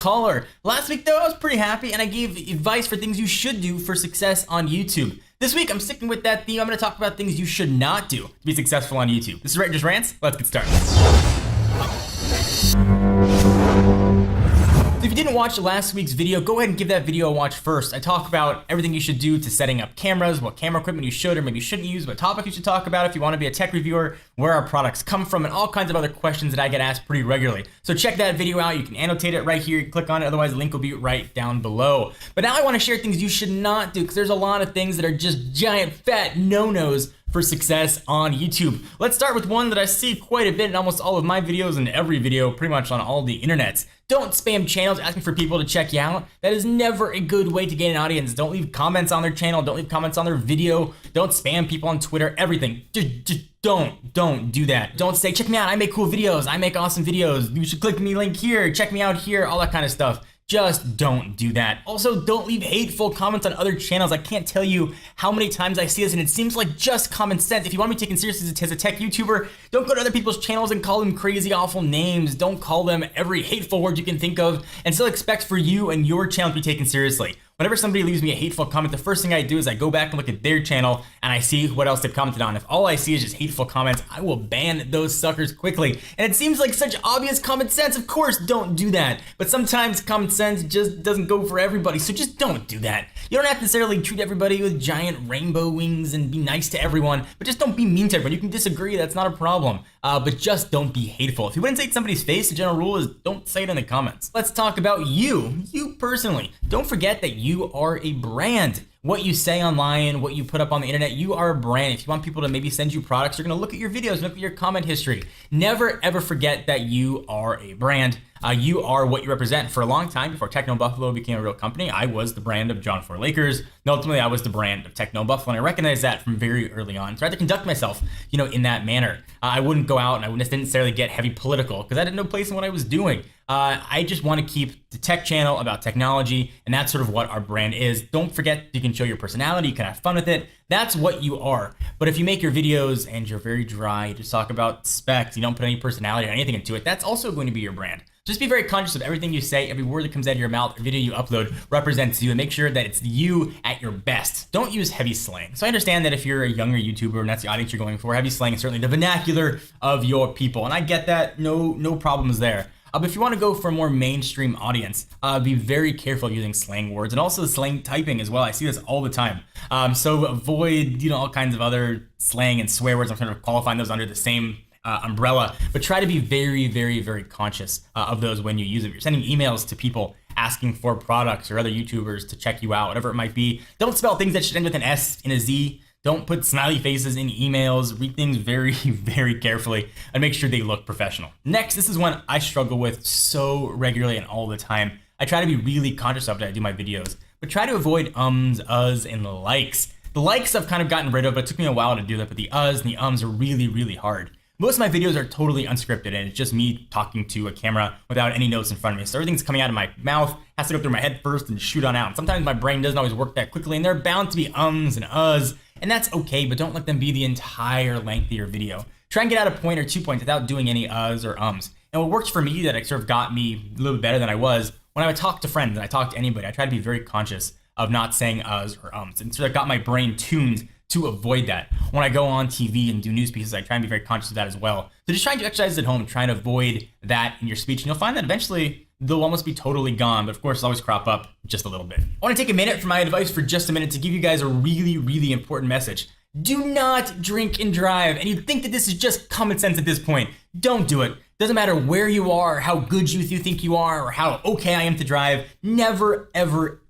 caller. Last week though, I was pretty happy and I gave advice for things you should do for success on YouTube. This week, I'm sticking with that theme. I'm gonna talk about things you should not do to be successful on YouTube. This is Rettinger Rants. Let's get started. So if you didn't watch last week's video, go ahead and give that video a watch first. I talk about everything you should do to setting up cameras, what camera equipment you should or maybe shouldn't use, what topic you should talk about if you want to be a tech reviewer, where our products come from, and all kinds of other questions that I get asked pretty regularly. So check that video out. You can annotate it right here. You click on it. Otherwise, the link will be right down below. But now I want to share things you should not do because there's a lot of things that are just giant fat no-nos for success on YouTube. Let's start with one that I see quite a bit in almost all of my videos and every video pretty much on all the internets. Don't spam channels asking for people to check you out. That is never a good way to gain an audience. Don't leave comments on their channel. Don't leave comments on their video. Don't spam people on Twitter, everything. Just don't do that. Don't say, check me out, I make cool videos. I make awesome videos. You should click me link here, check me out here, all that kind of stuff. Just don't do that. Also, don't leave hateful comments on other channels. I can't tell you how many times I see this, and it seems like just common sense. If you want to be taken seriously as a tech YouTuber, don't go to other people's channels and call them crazy, awful names. Don't call them every hateful word you can think of, and still expect for you and your channel to be taken seriously. Whenever somebody leaves me a hateful comment, the first thing I do is I go back and look at their channel and I see what else they've commented on. If all I see is just hateful comments, I will ban those suckers quickly. And it seems like such obvious common sense. Of course, don't do that. But sometimes common sense just doesn't go for everybody, so just don't do that. You don't have to necessarily treat everybody with giant rainbow wings and be nice to everyone, but just don't be mean to everyone. You can disagree, that's not a problem. But just don't be hateful. If you wouldn't say it to somebody's face, the general rule is don't say it in the comments. Let's talk about you personally. Don't forget that you are a brand. What you say online, what you put up on the internet, you are a brand. If you want people to maybe send you products, they're gonna look at your videos, look at your comment history. Never ever forget that you are a brand. You are what you represent. For a long time, before Techno Buffalo became a real company, I was the brand of John 4 Lakers. And ultimately, I was the brand of Techno Buffalo, and I recognized that from very early on. So I had to conduct myself, in that manner. I wouldn't go out and I wouldn't necessarily get heavy political because I had no place in what I was doing. I just want to keep the tech channel about technology, and that's sort of what our brand is. Don't forget you can show your personality, you can have fun with it. That's what you are. But if you make your videos and you're very dry, you just talk about specs, you don't put any personality or anything into it, that's also going to be your brand. Just be very conscious of everything you say, every word that comes out of your mouth, every video you upload represents you, and make sure that it's you at your best. Don't use heavy slang. So I understand that if you're a younger YouTuber and that's the audience you're going for, heavy slang is certainly the vernacular of your people, and I get that, no problems there. But if you want to go for a more mainstream audience, be very careful using slang words and also slang typing as well. I see this all the time. So avoid, all kinds of other slang and swear words. I'm kind of qualifying those under the same umbrella, but try to be very, very, very conscious of those when you use them. If you're sending emails to people asking for products or other YouTubers to check you out, whatever it might be, don't spell things that should end with an S and a Z. Don't put smiley faces in emails. Read things very, very carefully and make sure they look professional. Next, this is one I struggle with so regularly and all the time. I try to be really conscious of it when I do my videos, but try to avoid ums, uhs, and likes. The likes I've kind of gotten rid of, but it took me a while to do that, but the uhs and the ums are really, really hard. Most of my videos are totally unscripted and it's just me talking to a camera without any notes in front of me. So everything's coming out of my mouth, has to go through my head first and shoot on out. And sometimes my brain doesn't always work that quickly and there are bound to be ums and uhs, and that's okay, but don't let them be the entire length of your video. Try and get out a point or 2 points without doing any uhs or ums. And what works for me that it sort of got me a little bit better than I was, when I would talk to friends and I talk to anybody, I try to be very conscious of not saying uhs or ums. And sort of got my brain tuned to avoid that. When I go on TV and do news pieces, I try and be very conscious of that as well. So just trying to exercise at home, trying to avoid that in your speech, and you'll find that eventually they'll almost be totally gone, but of course, it'll always crop up just a little bit. I want to take a minute for my advice for just a minute to give you guys a really, really important message. Do not drink and drive. And you'd think that this is just common sense at this point. Don't do it. Doesn't matter where you are, how good you think you are, or how okay I am to drive. Never, ever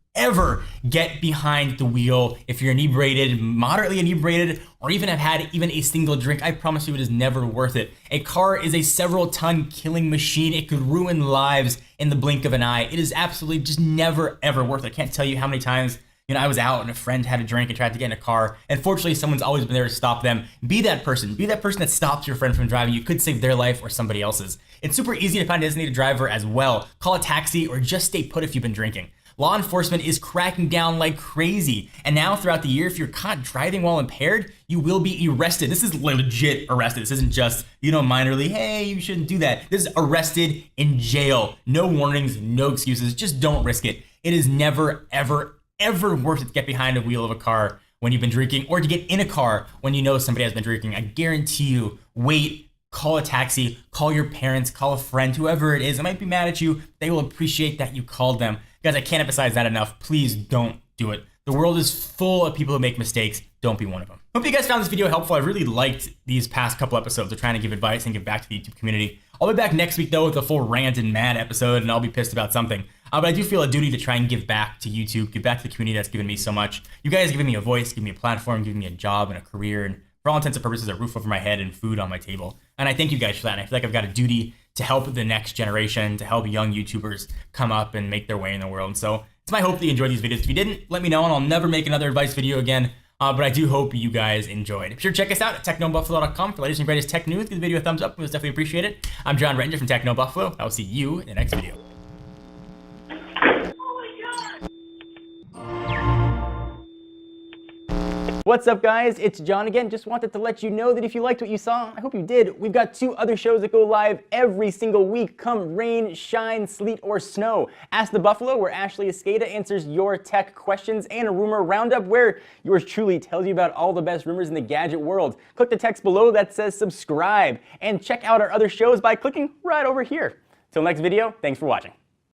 get behind the wheel if you're inebriated, moderately inebriated, or even have had even a single drink. I promise you it is never worth it. A car is a several ton killing machine. It could ruin lives in the blink of an eye. It is absolutely just never ever worth it. I can't tell you how many times I was out and a friend had a drink and tried to get in a car, and fortunately someone's always been there to stop them. Be that person that stops your friend from driving. You could save their life or somebody else's. It's super easy to find a designated driver as well. Call a taxi or just stay put if you've been drinking. Law enforcement is cracking down like crazy. And now throughout the year, if you're caught driving while impaired, you will be arrested. This is legit arrested. This isn't just, minorly, hey, you shouldn't do that. This is arrested in jail. No warnings, no excuses. Just don't risk it. It is never, ever, ever worth it to get behind a wheel of a car when you've been drinking, or to get in a car when you know somebody has been drinking. I guarantee you, wait, call a taxi, call your parents, call a friend, whoever it is. They might be mad at you. They will appreciate that you called them. Guys, I can't emphasize that enough. Please don't do it. The world is full of people who make mistakes. Don't be one of them. Hope you guys found this video helpful. I really liked these past couple episodes of trying to give advice and give back to the YouTube community. I'll be back next week though with a full rant and mad episode, and I'll be pissed about something. But I do feel a duty to try and give back to YouTube, give back to the community that's given me so much. You guys giving me a voice, giving me a platform, giving me a job and a career, and for all intents and purposes, a roof over my head and food on my table. And I thank you guys for that. And I feel like I've got a duty to help the next generation, to help young YouTubers come up and make their way in the world. And so it's my hope that you enjoyed these videos. If you didn't, let me know, and I'll never make another advice video again. But I do hope you guys enjoyed. Be sure to check us out at technobuffalo.com for the latest and greatest tech news. Give the video a thumbs up. It was definitely appreciate it. I'm John Rettinger from Techno Buffalo. I will see you in the next video. What's up, guys? It's John again. Just wanted to let you know that if you liked what you saw, I hope you did. We've got 2 other shows that go live every single week, come rain, shine, sleet, or snow. Ask the Buffalo, where Ashley Escada answers your tech questions, and a rumor roundup, where yours truly tells you about all the best rumors in the gadget world. Click the text below that says subscribe, and check out our other shows by clicking right over here. Till next video, thanks for watching.